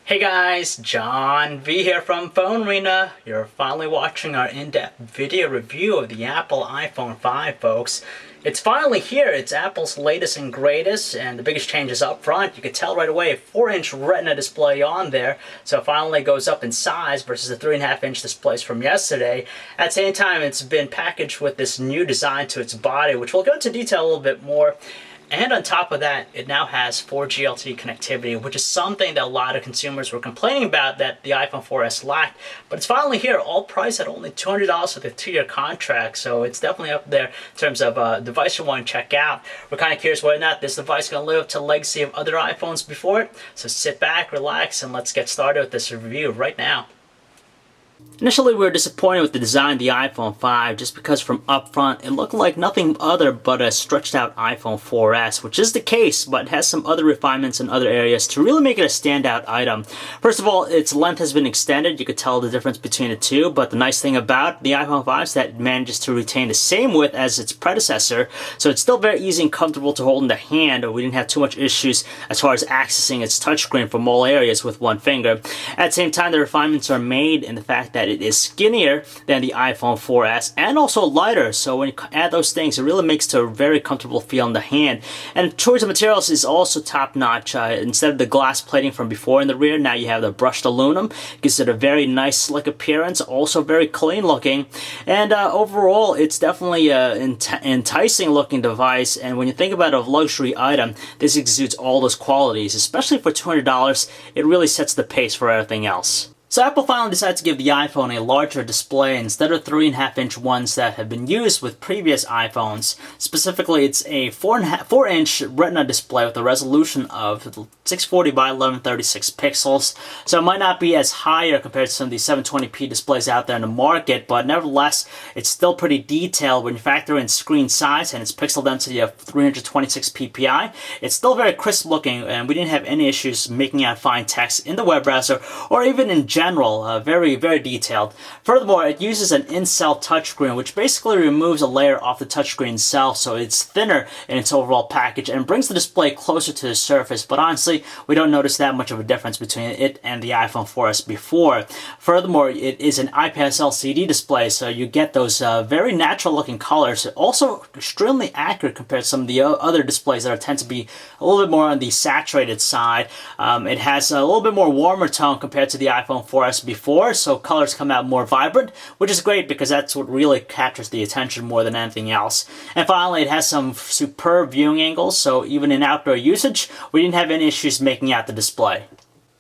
Hey guys, John V here from PhoneArena. You're finally watching our in-depth video review of the Apple iPhone 5, folks. It's finally here. It's Apple's latest and greatest, and the biggest change is up front. You can tell right away, a 4-inch Retina display on there, so it finally goes up in size versus the 3.5-inch displays from yesterday. At the same time, it's been packaged with this new design to its body, which we'll go into detail a little bit more. And on top of that, it now has 4G LTE connectivity, which is something that a lot of consumers were complaining about that the iPhone 4S lacked. But it's finally here, all priced at only $200 for the 2-year contract. So it's definitely up there in terms of a device you want to check out. We're kind of curious whether or not this device is going to live up to the legacy of other iPhones before it. So sit back, relax, and let's get started with this review right now. Initially, we were disappointed with the design of the iPhone 5 just because from up front it looked like nothing other but a stretched out iPhone 4S, which is the case, but it has some other refinements in other areas to really make it a standout item. First of all, its length has been extended. You could tell the difference between the two, but the nice thing about the iPhone 5 is that it manages to retain the same width as its predecessor, so it's still very easy and comfortable to hold in the hand. We didn't have too much issues as far as accessing its touchscreen from all areas with one finger. At the same time, the refinements are made in the fact that it is skinnier than the iPhone 4S and also lighter, so when you add those things, it really makes it a very comfortable feel in the hand. And choice of materials is also top-notch. Instead of the glass plating from before in the rear, now you have the brushed aluminum. Gives it a very nice, slick appearance, also very clean looking, and overall, it's definitely an enticing looking device. And when you think about a luxury item, this exudes all those qualities. Especially for $200, it really sets the pace for everything else. So Apple finally decided to give the iPhone a larger display instead of 3.5-inch ones that have been used with previous iPhones. Specifically, it's a 4-inch Retina display with a resolution of 640 by 1136 pixels. So it might not be as higher compared to some of the 720p displays out there in the market, but nevertheless, it's still pretty detailed when you factor in screen size and its pixel density of 326 ppi. It's still very crisp looking, and we didn't have any issues making out fine text in the web browser or even in general, very detailed. Furthermore, it uses an in-cell touchscreen, which basically removes a layer off the touchscreen itself, so it's thinner in its overall package and brings the display closer to the surface. But honestly, we don't notice that much of a difference between it and the iPhone 4S before. Furthermore, it is an IPS LCD display, so you get those very natural-looking colors. Also, extremely accurate compared to some of the other displays that tend to be a little bit more on the saturated side. It has a little bit more warmer tone compared to the iPhone 4S before, so colors come out more vibrant, which is great because that's what really captures the attention more than anything else. And finally, it has some superb viewing angles, so even in outdoor usage, we didn't have any issues making out the display.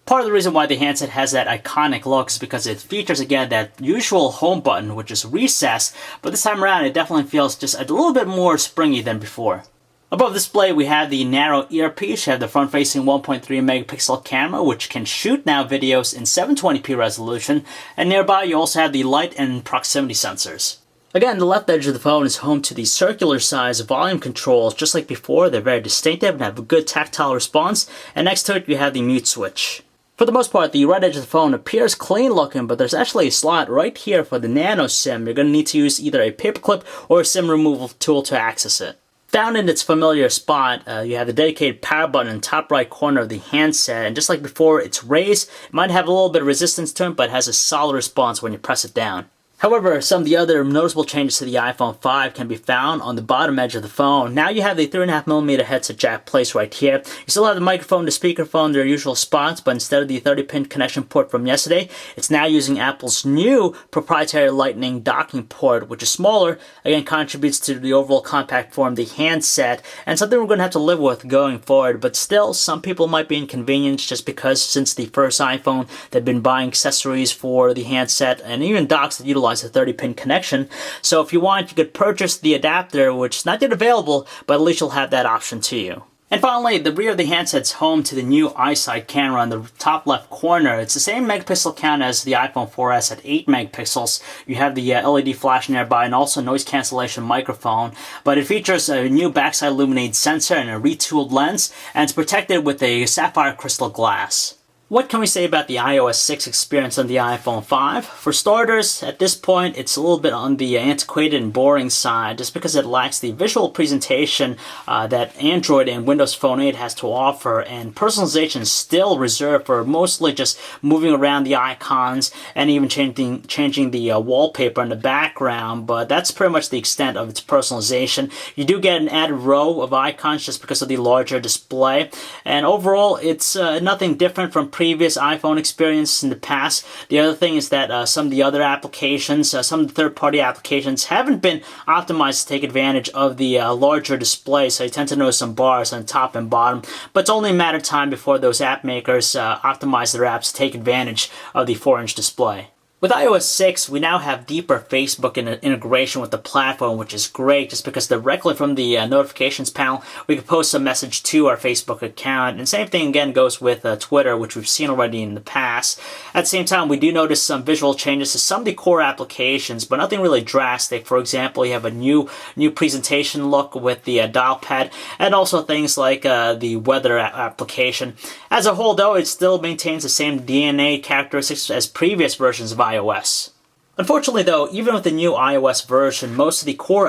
Part of the reason why the handset has that iconic look is because it features, again, that usual home button, which is recessed, but this time around it definitely feels just a little bit more springy than before. Above the display, we have the narrow earpiece. You have the front-facing 1.3 megapixel camera, which can shoot now videos in 720p resolution. And nearby, you also have the light and proximity sensors. Again, the left edge of the phone is home to the circular size volume controls. Just like before, they're very distinctive and have a good tactile response. And next to it, you have the mute switch. For the most part, the right edge of the phone appears clean looking, but there's actually a slot right here for the nano SIM. You're going to need to use either a paperclip or a SIM removal tool to access it. Down in its familiar spot, you have the dedicated power button in the top right corner of the handset, and just like before, it's raised. It might have a little bit of resistance to it, but it has a solid response when you press it down. However, some of the other noticeable changes to the iPhone 5 can be found on the bottom edge of the phone. Now you have the 3.5mm headset jack placed right here. You still have the microphone to speakerphone in their usual spots, but instead of the 30-pin connection port from yesterday, it's now using Apple's new proprietary Lightning docking port, which is smaller, again contributes to the overall compact form of the handset, and something we're going to have to live with going forward. But still, some people might be inconvenienced just because since the first iPhone, they've been buying accessories for the handset and even docks that utilize a 30-pin connection. So if you want, you could purchase the adapter, which is not yet available, but at least you'll have that option to you. And finally, the rear of the handset's home to the new iSight camera in the top left corner. It's the same megapixel count as the iPhone 4S at 8 megapixels. You have the LED flash nearby and also noise cancellation microphone, but it features a new backside illuminated sensor and a retooled lens, and it's protected with a sapphire crystal glass. What can we say about the iOS 6 experience on the iPhone 5? For starters, at this point, it's a little bit on the antiquated and boring side just because it lacks the visual presentation that Android and Windows Phone 8 has to offer, and personalization is still reserved for mostly just moving around the icons and even changing the wallpaper in the background, but that's pretty much the extent of its personalization. You do get an added row of icons just because of the larger display, and overall, it's nothing different from previous iPhone experience in the past. The other thing is that some of the other applications, some of the third-party applications haven't been optimized to take advantage of the larger display, so you tend to notice some bars on top and bottom, but it's only a matter of time before those app makers optimize their apps to take advantage of the 4-inch display. With iOS 6, we now have deeper Facebook integration with the platform, which is great just because directly from the notifications panel, we can post a message to our Facebook account. And same thing again goes with Twitter, which we've seen already in the past. At the same time, we do notice some visual changes to some of the core applications, but nothing really drastic. For example, you have a new presentation look with the dial pad, and also things like the weather application. As a whole, though, it still maintains the same DNA characteristics as previous versions of iOS. Unfortunately, though, even with the new iOS version, most of the core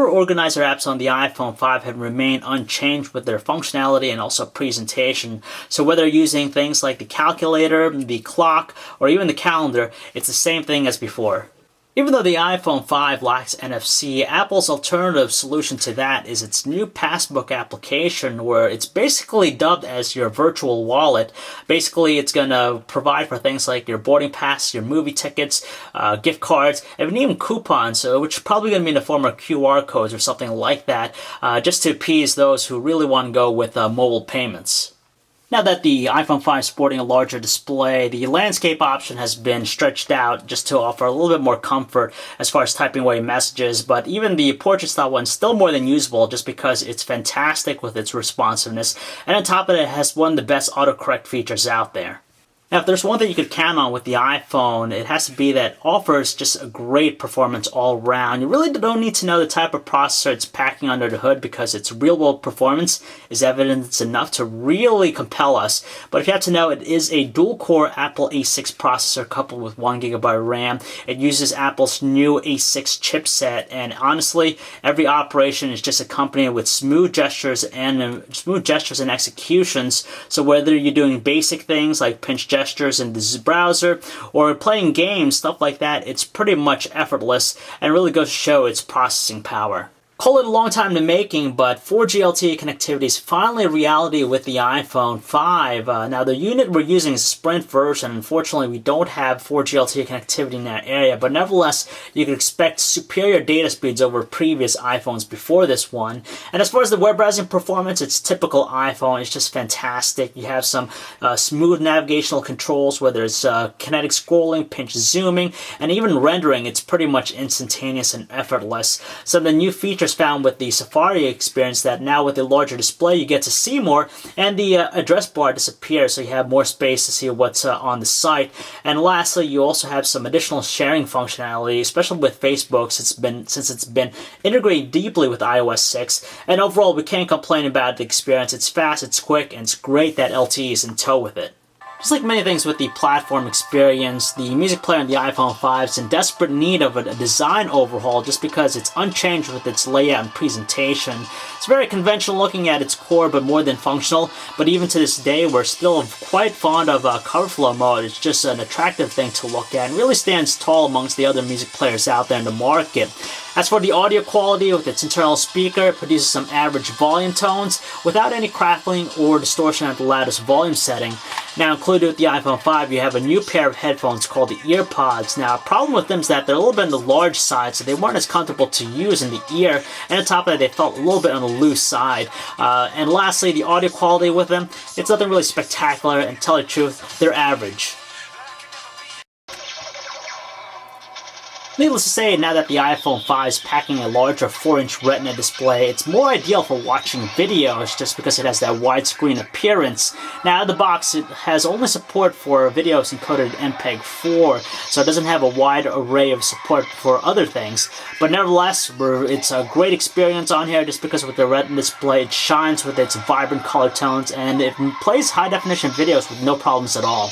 organizer apps on the iPhone 5 have remained unchanged with their functionality and also presentation. So whether using things like the calculator, the clock, or even the calendar, it's the same thing as before. Even though the iPhone 5 lacks NFC, Apple's alternative solution to that is its new Passbook application, where it's basically dubbed as your virtual wallet. Basically, it's going to provide for things like your boarding pass, your movie tickets, gift cards, and even coupons, which is probably going to be in the form of QR codes or something like that, just to appease those who really want to go with mobile payments. Now that the iPhone 5 is sporting a larger display, the landscape option has been stretched out just to offer a little bit more comfort as far as typing away messages, but even the portrait style one is still more than usable just because it's fantastic with its responsiveness, and on top of it, it has one of the best autocorrect features out there. Now, if there's one thing you could count on with the iPhone, it has to be that it offers just a great performance all around. You really don't need to know the type of processor it's packing under the hood because its real-world performance is evidence enough to really compel us. But if you have to know, it is a dual-core Apple A6 processor coupled with 1GB RAM. It uses Apple's new A6 chipset, and honestly, every operation is just accompanied with smooth gestures and executions. So whether you're doing basic things like pinch gestures in the browser or playing games, stuff like that, it's pretty much effortless and really goes to show its processing power. Call it a long time in making, but 4G LTE connectivity is finally a reality with the iPhone 5. Now, the unit we're using is a Sprint version. Unfortunately, we don't have 4G LTE connectivity in that area, but nevertheless, you can expect superior data speeds over previous iPhones before this one. And as far as the web browsing performance, it's typical iPhone. It's just fantastic. You have some smooth navigational controls, whether it's kinetic scrolling, pinch zooming, and even rendering. It's pretty much instantaneous and effortless. Some of the new features found with the Safari experience that now with the larger display you get to see more, and the address bar disappears so you have more space to see what's on the site. And lastly, you also have some additional sharing functionality, especially with Facebook since it's been integrated deeply with iOS 6. And overall, we can't complain about the experience. It's fast, it's quick, and it's great that LTE is in tow with it. Just like many things with the platform experience, the music player on the iPhone 5 is in desperate need of a design overhaul just because it's unchanged with its layout and presentation. It's very conventional looking at its core, but more than functional. But even to this day, we're still quite fond of cover flow mode. It's just an attractive thing to look at and really stands tall amongst the other music players out there in the market. As for the audio quality, with its internal speaker, it produces some average volume tones without any crackling or distortion at the loudest volume setting. Now, included with the iPhone 5, you have a new pair of headphones called the EarPods. Now, a problem with them is that they're a little bit on the large side, so they weren't as comfortable to use in the ear, and on top of that, they felt a little bit on the loose side. And lastly, the audio quality with them, it's nothing really spectacular, and to tell you the truth, they're average. Needless to say, now that the iPhone 5 is packing a larger 4-inch Retina display, it's more ideal for watching videos just because it has that widescreen appearance. Now, out of the box, it has only support for videos encoded in MPEG-4, so it doesn't have a wide array of support for other things. But nevertheless, it's a great experience on here just because with the Retina display, it shines with its vibrant color tones, and it plays high-definition videos with no problems at all.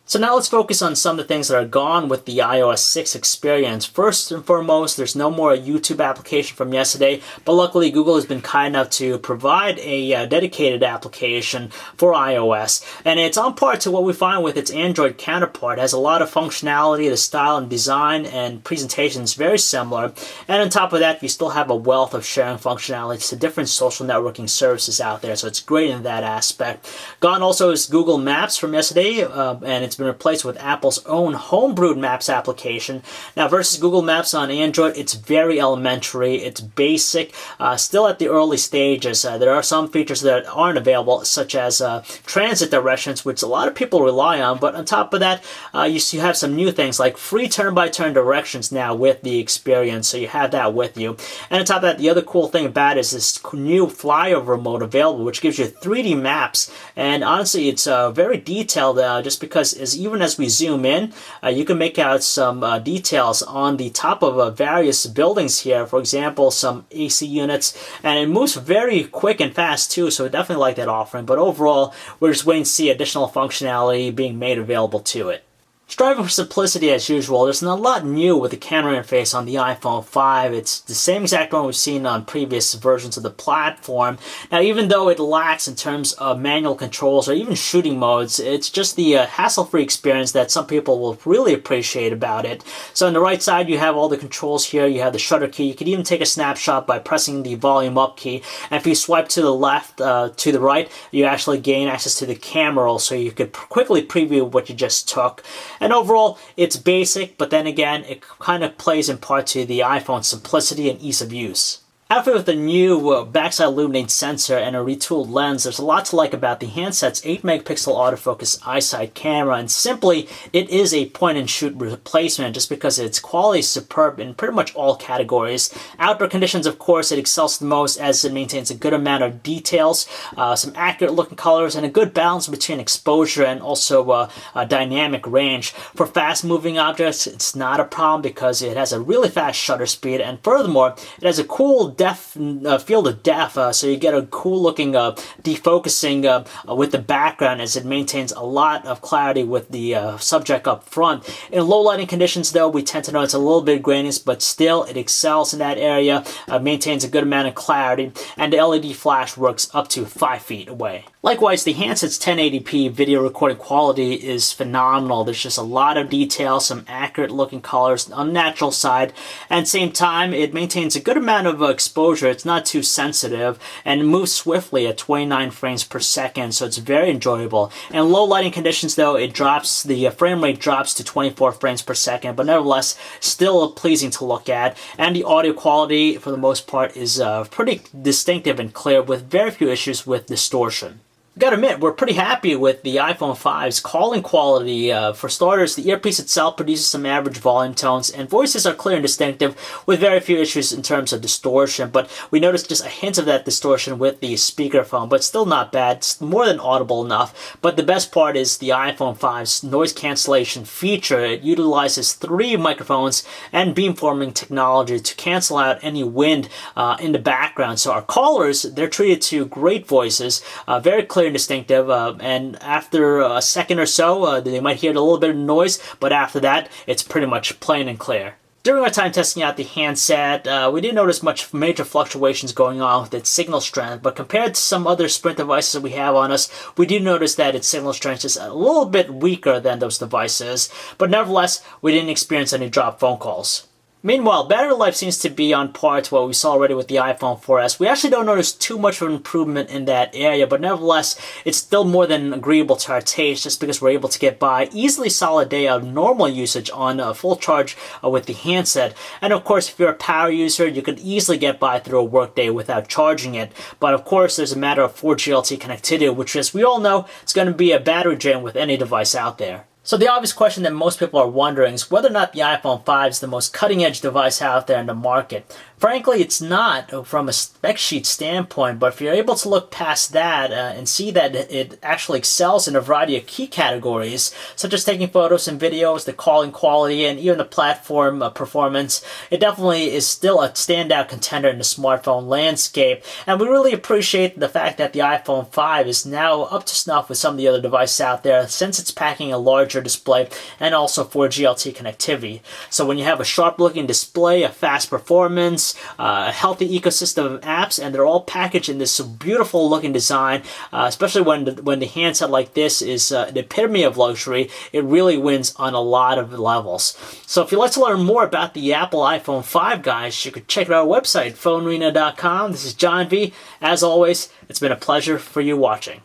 So now let's focus on some of the things that are gone with the iOS 6 experience. First and foremost, there's no more YouTube application from yesterday, but luckily Google has been kind enough to provide a dedicated application for iOS. And it's on par to what we find with its Android counterpart. It has a lot of functionality, the style and design and presentation is very similar. And on top of that, you still have a wealth of sharing functionality to different social networking services out there, so it's great in that aspect. Gone also is Google Maps from yesterday, and it's been replaced with Apple's own homebrewed Maps application. Now versus Google Maps on Android, it's very elementary, it's basic, still at the early stages. There are some features that aren't available, such as transit directions, which a lot of people rely on, but on top of that, you have some new things like free turn-by-turn directions now with the experience, so you have that with you. And on top of that, the other cool thing about it is this new flyover mode available, which gives you 3D maps, and honestly, it's very detailed just because even as we zoom in, you can make out some details on the top of various buildings here. For example, some AC units, and it moves very quick and fast too, so I definitely like that offering. But overall, we're just waiting to see additional functionality being made available to it. Striving for simplicity as usual, there's not a lot new with the camera interface on the iPhone 5. It's the same exact one we've seen on previous versions of the platform. Now, even though it lacks in terms of manual controls or even shooting modes, it's just the hassle-free experience that some people will really appreciate about it. So on the right side, you have all the controls here. You have the shutter key. You can even take a snapshot by pressing the volume up key. And if you swipe to the left, to the right, you actually gain access to the camera roll, so you could quickly preview what you just took. And overall, it's basic, but then again, it kind of plays in part to the iPhone's simplicity and ease of use. Outfitted with a new backside illuminating sensor and a retooled lens, there's a lot to like about the handset's 8-megapixel autofocus iSight camera, and simply, it is a point-and-shoot replacement just because its quality is superb in pretty much all categories. Outdoor conditions, of course, it excels the most as it maintains a good amount of details, some accurate-looking colors, and a good balance between exposure and also dynamic range. For fast-moving objects, it's not a problem because it has a really fast shutter speed, and furthermore, it has a cool field of depth, so you get a cool looking defocusing with the background as it maintains a lot of clarity with the subject up front. In low lighting conditions though, we tend to notice a little bit of graininess, but still it excels in that area, maintains a good amount of clarity, and the LED flash works up to 5 feet away. Likewise, the handset's 1080p video recording quality is phenomenal. There's just a lot of detail, some accurate looking colors on the natural side, and at the same time it maintains a good amount of exposure. It's not too sensitive, and it moves swiftly at 29 frames per second, so it's very enjoyable. In low lighting conditions though, the frame rate drops to 24 frames per second, but nevertheless still pleasing to look at, and the audio quality for the most part is pretty distinctive and clear with very few issues with distortion. Gotta admit, we're pretty happy with the iPhone 5's calling quality. For starters, the earpiece itself produces some average volume tones, and voices are clear and distinctive with very few issues in terms of distortion, but we noticed just a hint of that distortion with the speakerphone, but still not bad. It's more than audible enough. But the best part is the iPhone 5's noise cancellation feature. It utilizes 3 microphones and beamforming technology to cancel out any wind in the background. So our callers, they're treated to great voices, very clear and distinctive, and after a second or so, they might hear a little bit of noise, but after that, it's pretty much plain and clear. During our time testing out the handset, we didn't notice much major fluctuations going on with its signal strength, but compared to some other Sprint devices that we have on us, we do notice that its signal strength is a little bit weaker than those devices, but nevertheless, we didn't experience any dropped phone calls. Meanwhile, battery life seems to be on par to what we saw already with the iPhone 4S. We actually don't notice too much of an improvement in that area, but nevertheless, it's still more than agreeable to our taste just because we're able to get by easily solid day of normal usage on a full charge with the handset. And of course, if you're a power user, you could easily get by through a workday without charging it. But of course, there's a matter of 4G LTE connectivity, which, as we all know, is going to be a battery drain with any device out there. So the obvious question that most people are wondering is whether or not the iPhone 5 is the most cutting-edge device out there in the market. Frankly, it's not from a spec sheet standpoint, but if you're able to look past that and see that it actually excels in a variety of key categories, such as taking photos and videos, the calling quality, and even the platform performance, it definitely is still a standout contender in the smartphone landscape. And we really appreciate the fact that the iPhone 5 is now up to snuff with some of the other devices out there, since it's packing a larger display and also 4G LTE connectivity. So when you have a sharp-looking display, a fast performance, a healthy ecosystem of apps, and they're all packaged in this beautiful looking design, especially when the handset like this is the epitome of luxury, it really wins on a lot of levels. So if you'd like to learn more about the Apple iPhone 5, guys, you could check out our website, PhoneArena.com. This is John V. As always, it's been a pleasure for you watching.